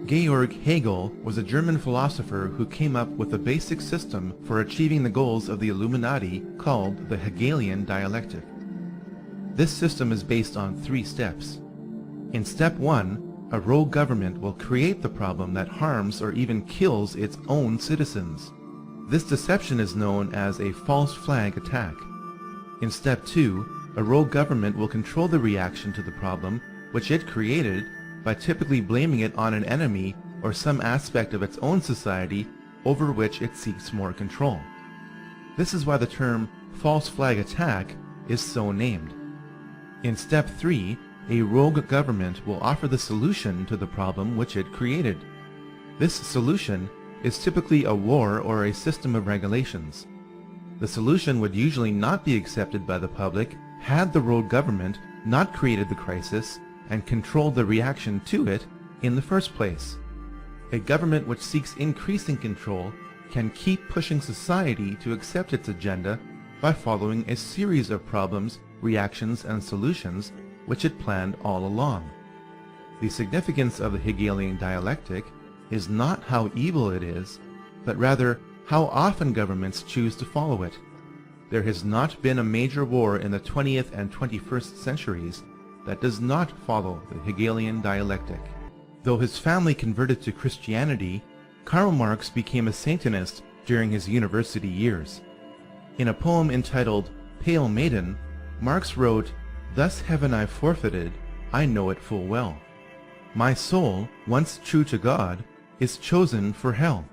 Georg Hegel was a German philosopher who came up with a basic system for achieving the goals of the Illuminati called the Hegelian dialectic. This system is based on 3 steps. In step 1, a rogue government will create the problem that harms or even kills its own citizens. This deception is known as a false flag attack. In step 2, a rogue government will control the reaction to the problem which it created by typically blaming it on an enemy or some aspect of its own society over which it seeks more control. This is why the term false flag attack is so named. In step 3, a rogue government will offer the solution to the problem which it created. This solution is typically a war or a system of regulations. The solution would usually not be accepted by the public had the rogue government not created the crisis and controlled the reaction to it in the first place. A government which seeks increasing control can keep pushing society to accept its agenda by following a series of problems, reactions, and solutions which it planned all along. The significance of the Hegelian dialectic is not how evil it is, but rather how often governments choose to follow it. There has not been a major war in the 20th and 21st centuries that does not follow the Hegelian dialectic. Though his family converted to Christianity, Karl Marx became a Satanist during his university years. In a poem entitled Pale Maiden, Marx wrote, "Thus heaven I forfeited, I know it full well. My soul, once true to God, is chosen for hell."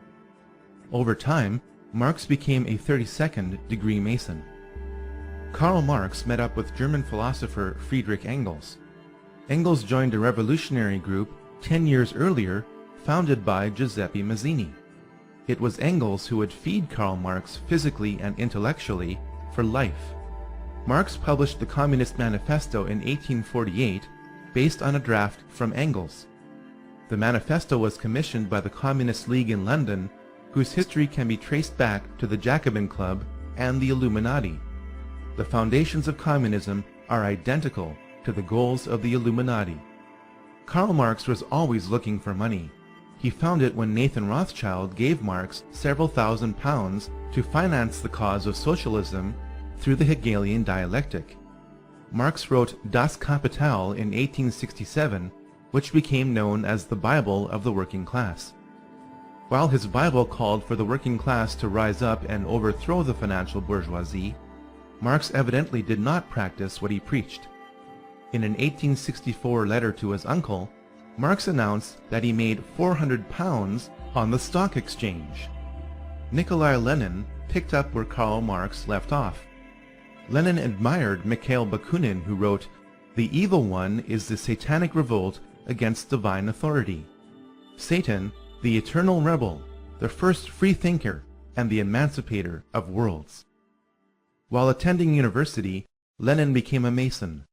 Over time, Marx became a 32nd degree Mason. Karl Marx met up with German philosopher Friedrich Engels. Engels joined a revolutionary group 10 years earlier founded by Giuseppe Mazzini. It was Engels who would feed Karl Marx physically and intellectually for life. Marx published the Communist Manifesto in 1848 based on a draft from Engels. The manifesto was commissioned by the Communist League in London, whose history can be traced back to the Jacobin Club and the Illuminati. The foundations of communism are identical to the goals of the Illuminati. Karl Marx was always looking for money. He found it when Nathan Rothschild gave Marx several £1,000s to finance the cause of socialism through the Hegelian dialectic. Marx wrote Das Kapital in 1867, which became known as the Bible of the working class. While his Bible called for the working class to rise up and overthrow the financial bourgeoisie, Marx evidently did not practice what he preached. In an 1864 letter to his uncle, Marx announced that he made £400 on the stock exchange. Nikolai Lenin picked up where Karl Marx left off. Lenin admired Mikhail Bakunin, who wrote, "The evil one is the satanic revolt against divine authority. Satan, the eternal rebel, the first free thinker, and the emancipator of worlds." While attending university, Lenin became a Mason.